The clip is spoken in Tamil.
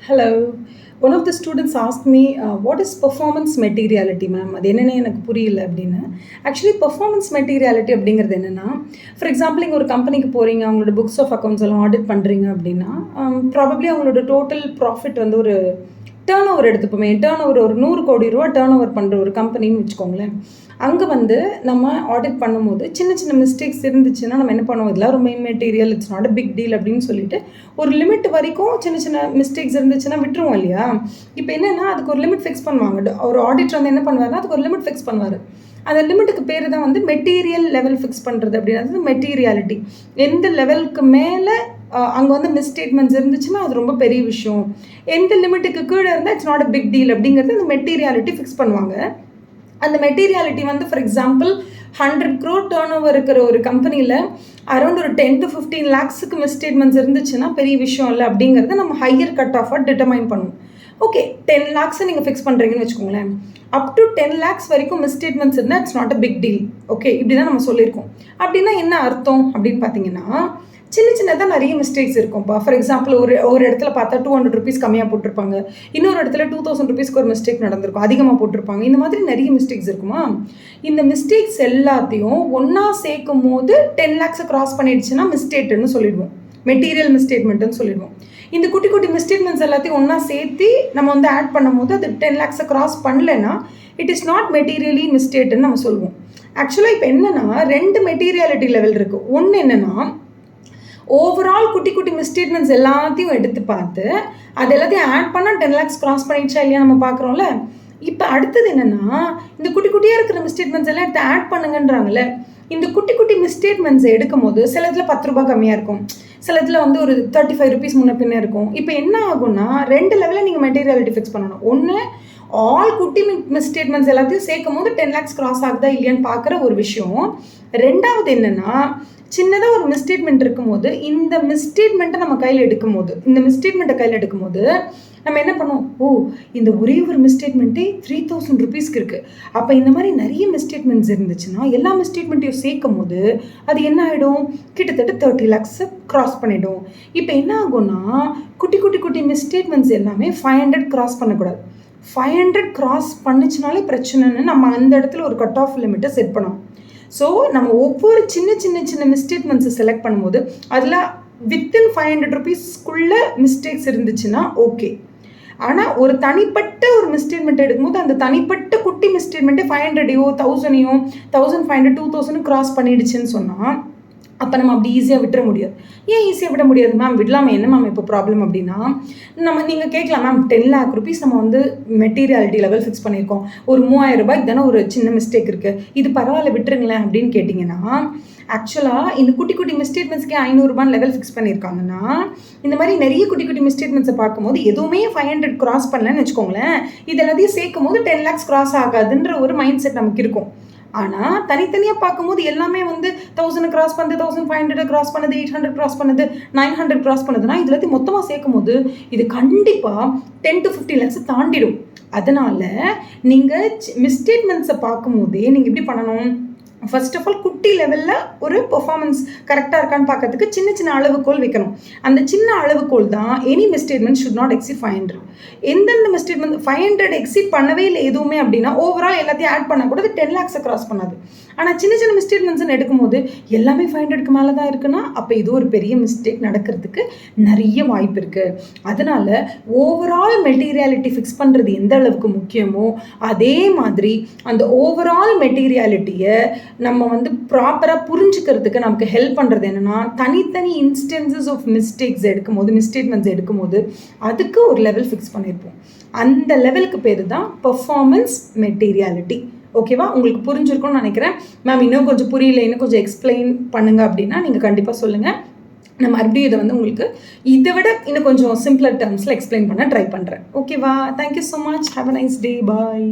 Hello. One of the students asked me, what is performance materiality, ma'am? அது என்னன்னு எனக்கு புரியல அப்படின்னு. ஆக்சுவலி பெர்ஃபார்மன்ஸ் மெட்டீரியாலிட்டி அப்படிங்கிறது என்னென்னா, ஃபார் எக்ஸாம்பிள் நீங்கள் ஒரு கம்பெனிக்கு போகிறீங்க, அவங்களோட புக்ஸ் ஆஃப் அக்கௌண்ட்ஸ் எல்லாம் ஆடிட் பண்ணுறீங்க அப்படின்னா, ப்ராபப்ளி அவங்களோட டோட்டல் ப்ராஃபிட் வந்து ஒரு டேர்ன் ஓவர் எடுத்துப்போமே, டேர்ன் ஓவர் ஒரு 100 கோடி ரூபா டேர்ன் ஓவர் பண்ணுற ஒரு கம்பெனின்னு வச்சுக்கோங்களேன். அங்கே வந்து நம்ம ஆடிட் பண்ணும்போது சின்ன சின்ன மிஸ்டேக்ஸ் இருந்துச்சுன்னா நம்ம என்ன பண்ணுவோம், இதெல்லாம் ரொம்ப immaterial, it's not a big deal அப்படின்னு சொல்லிட்டு ஒரு லிமிட் வரைக்கும் சின்ன சின்ன மிஸ்டேக்ஸ் இருந்துச்சுன்னா விட்டுருவோம் இல்லையா. இப்போ என்னென்னா அதுக்கு ஒரு லிமிட் ஃபிக்ஸ் பண்ணுவாங்க. ஒரு ஆடிட்டர் வந்து என்ன பண்ணுவாருன்னா அதுக்கு ஒரு லிமிட் ஃபிக்ஸ் பண்ணுவார். அந்த லிமிட்டுக்கு பேர் தான் வந்து மெட்டீரியல் லெவல் ஃபிக்ஸ் பண்ணுறது அப்படின்றது மெட்டீரியாலிட்டி. எந்த லெவலுக்கு மேலே அங்கே வந்து மிஸ்டேட்மெண்ட்ஸ் இருந்துச்சுன்னா அது ரொம்ப பெரிய விஷயம், எந்த லிமிட்டுக்கு கீழே இருந்தால் it's not a big deal அப்படிங்கிறது அந்த மெட்டீரியாலிட்டி ஃபிக்ஸ் பண்ணுவாங்க. அந்த மெட்டீரியாலிட்டி வந்து for example 100 crore turnover இருக்கிற ஒரு கம்பெனியில் அரௌண்ட் ஒரு 10 to 15 lakhs மிஸ்டேட்மெண்ட்ஸ் இருந்துச்சுன்னா பெரிய விஷயம் இல்லை அப்படிங்கிறத நம்ம ஹையர் கட் ஆஃபாக டிட்டர்மைன் பண்ணுவோம். ஓகே, 10 lakhs நீங்கள் ஃபிக்ஸ் பண்ணுறீங்கன்னு வச்சுக்கோங்களேன், அப் டு 10 lakhs வரைக்கும் மிஸ்டேட்மெண்ட்ஸ் இருந்தால் it's not a big deal. Okay, இப்படி தான் நம்ம சொல்லியிருக்கோம். அப்படின்னா என்ன அர்த்தம் அப்படின்னு பார்த்தீங்கன்னா, சின்ன சின்னதாக நிறைய மிஸ்டேக்ஸ் இருக்கும்ப்பா. ஃபார் எக்ஸாம்பிள் ஒரு இடத்துல பார்த்தா 200 rupees கம்மியாக போட்டிருப்பாங்க, இன்னொரு இடத்துல 2000 rupeesக்கு ஒரு மிஸ்டேக் நடந்திருக்கும், அதிகமாக போட்டிருப்பாங்க. இந்த மாதிரி நிறைய மிஸ்டேக்ஸ் இருக்குமா. இந்த மிஸ்டேக்ஸ் எல்லாத்தையும் ஒன்றா சேர்க்கும் போது 10 lakhs கிராஸ் பண்ணிடுச்சுன்னா மிஸ்டேக்னு சொல்லிடுவோம், மெட்டீரியல் மிஸ்டேட்மெண்ட்டுன்னு சொல்லிடுவோம். இந்த குட்டி குட்டி மிஸ்டேட்மெண்ட்ஸ் எல்லாத்தையும் ஒன்றா சேர்த்து நம்ம வந்து ஆட் பண்ணும் போது அது 10 lakhs கிராஸ் பண்ணலைன்னா இட் இஸ் நாட் மெட்டீரியலி மிஸ்டேக்னு நம்ம சொல்லுவோம். ஆக்சுவலாக இப்போ என்னென்னா 2 மெட்டீரியாலிட்டி லெவல் இருக்குது. ஒன்று என்னென்னா, ஓவரால் குட்டி குட்டி மிஸ்டேட்மெண்ட்ஸ் எல்லாத்தையும் எடுத்து பார்த்து அது எல்லாத்தையும் ஆட் பண்ணால் 10 lakhs கிராஸ் பண்ணிடுச்சா இல்லையா நம்ம பார்க்குறோம்ல. இப்போ அடுத்தது என்னென்னா, இந்த குட்டி குட்டியாக இருக்கிற மிஸ்டேட்மெண்ட்ஸ் எல்லாம் எடுத்து ஆட் பண்ணுங்கன்றாங்கல்ல. இந்த குட்டி குட்டி மிஸ்டேட்மெண்ட்ஸை எடுக்கும் போது சில இதில் 10 ரூபாய் கம்மியாக இருக்கும், சில இதில் வந்து ஒரு 35 rupees முன்ன பின்னே இருக்கும். இப்போ என்ன ஆகும்னா 2 லெவலில் நீங்கள் மெட்டீரியாலிட்டி ஃபிக்ஸ் பண்ணணும். ஒன்று, ஆல் குட்டி மிஸ்டேட்மெண்ட்ஸ் எல்லாத்தையும் சேர்க்கும் போது 10 lakhs கிராஸ் ஆகுதா இல்லையான்னு பார்க்குற ஒரு விஷயம். ரெண்டாவது என்னென்னா, சின்னதாக ஒரு மிஸ்டேட்மெண்ட் இருக்கும்போது இந்த மிஸ்டேட்மெண்ட்டை நம்ம கையில் எடுக்கும்போது நம்ம என்ன பண்ணுவோம், இந்த ஒரே ஒரு மிஸ்டேட்மெண்ட்டே 3000 rupeesக்கு இருக்குது. அப்போ இந்த மாதிரி நிறைய மிஸ்டேட்மெண்ட்ஸ் இருந்துச்சுன்னா எல்லா மிஸ்டேட்மெண்ட்டையும் சேர்க்கும் போது அது என்ன ஆகிடும், கிட்டத்தட்ட 30 lakhs கிராஸ் பண்ணிடும். இப்போ என்ன ஆகும்னா, குட்டி குட்டி குட்டி மிஸ்டேட்மெண்ட்ஸ் எல்லாமே 500 கிராஸ் பண்ணக்கூடாது. 500 கிராஸ் பண்ணிச்சுனாலே பிரச்சனைன்னு நம்ம அந்த இடத்துல ஒரு கட் ஆஃப் லிமிட்டை செட் பண்ணோம். ஸோ நம்ம ஒவ்வொரு சின்ன சின்ன சின்ன மிஸ்டேட்மெண்ட்ஸை செலக்ட் பண்ணும்போது அதில் வித்தின் 500 rupeesக்குள்ளே மிஸ்டேக்ஸ் இருந்துச்சுன்னா ஓகே. ஆனால் ஒரு தனிப்பட்ட ஒரு மிஸ்டேட்மெண்ட் எடுக்கும்போது அந்த தனிப்பட்ட குட்டி மிஸ்டேட்மெண்ட்டே 500 1000 1500 2000 கிராஸ் பண்ணிடுச்சுன்னு சொன்னால் அப்போ நம்ம அப்படி ஈஸியாக விட்டுற முடியாது. ஏன் ஈஸியாக விட முடியாது மேம், விடலாமல் என்ன மேம் இப்போ ப்ராப்ளம் அப்படின்னா, நீங்கள் கேட்கலாம் மேம் 10 lakh rupees நம்ம வந்து மெட்டீரியாலிட்டி லெவல் ஃபிக்ஸ் பண்ணியிருக்கோம், ஒரு 3000 ரூபாய்க்கு தானே ஒரு சின்ன மிஸ்டேக் இருக்குது, இது பரவாயில்ல விட்டுருங்களேன் அப்படின்னு கேட்டிங்கன்னா, ஆக்சுவலாக இந்த குட்டி குட்டி மிஸ்டேட்மெண்ட்ஸ்க்கே 500 ரூபாய் லெவல் ஃபிக்ஸ் பண்ணியிருக்காங்கன்னா இந்த மாதிரி நிறைய குட்டி குட்டி மிஸ்டேட்மெண்ட்ஸை பார்க்கும்போது எதுவுமே 500 கிராஸ் பண்ணலன்னு வச்சுக்கோங்களேன், இது எல்லாத்தையும் சேர்க்கும் போது 10 lakhs கிராஸ் ஆகாதுன்ற ஒரு மைண்ட் செட் நமக்கு இருக்கும். ஆனால் தனித்தனியாக பார்க்கும்போது எல்லாமே வந்து 1000 கிராஸ் பண்ணுது, 1500 கிராஸ் பண்ணுது, 800 கிராஸ் பண்ணுது, 900 கிராஸ் பண்ணுதுன்னா இது எல்லாத்தையும் மொத்தமாக சேர்க்கும் போது இது கண்டிப்பாக 10 to 15 lakhs தாண்டிடும். அதனால் நீங்கள் மிஸ்டேட்மெண்ட்ஸை பார்க்கும்போதே நீங்கள் எப்படி பண்ணணும், ஃபர்ஸ்ட் ஆஃப் ஆல் குட்டி லெவலில் ஒரு பெர்ஃபார்மன்ஸ் கரெக்டாக இருக்கான்னு பார்க்கறதுக்கு சின்ன சின்ன அளவுகோல் வைக்கணும். அந்த சின்ன அளவுகோல் தான் any misstatement should not exceed 500. எந்தெந்த மிஸ்டேட்மெண்ட் 500 எக்ஸீட் பண்ணவே இல்லை எதுவுமே அப்படின்னா ஓவரால் எல்லாத்தையும் ஆட் பண்ணால் கூட 10 lakhs கிராஸ் பண்ணாது. ஆனால் சின்ன சின்ன மிஸ்டேட்மெண்ட்ஸ்ன்னு எடுக்கும்போது எல்லாமே 500க்கு மேலே தான் இருக்குன்னா அப்போ இது ஒரு பெரிய மிஸ்டேக் நடக்கிறதுக்கு நிறைய வாய்ப்பு இருக்குது. அதனால் ஓவரால் மெட்டீரியாலிட்டி ஃபிக்ஸ் பண்ணுறது எந்த அளவுக்கு முக்கியமோ அதே மாதிரி அந்த ஓவரால் மெட்டீரியாலிட்டியை நம்ம வந்து ப்ராப்பராக புரிஞ்சுக்கிறதுக்கு நமக்கு ஹெல்ப் பண்ணுறது என்னென்னா, தனித்தனி இன்ஸ்டன்சஸ் ஆஃப் மிஸ்டேட்மெண்ட்ஸ் எடுக்கும்போது அதுக்கு ஒரு லெவல் ஃபிக்ஸ் பண்ணியிருப்போம். அந்த லெவலுக்கு பேர் தான் பெர்ஃபார்மன்ஸ் மெட்டீரியாலிட்டி. ஓகேவா, உங்களுக்கு புரிஞ்சிருக்கும்னு நினைக்கிறேன். மேம் இன்னும் கொஞ்சம் புரியல, இன்னும் கொஞ்சம் எக்ஸ்பிளைன் பண்ணுங்க அப்படின்னா நீங்கள் கண்டிப்பாக சொல்லுங்கள். நான் மறுபடியும் இதை வந்து உங்களுக்கு இதை விட இன்னும் கொஞ்சம் சிம்பிளர் டேர்ம்ஸில் எக்ஸ்பிளைன் பண்ண ட்ரை பண்ணுறேன். ஓகேவா, thank you so much, have a nice day, bye.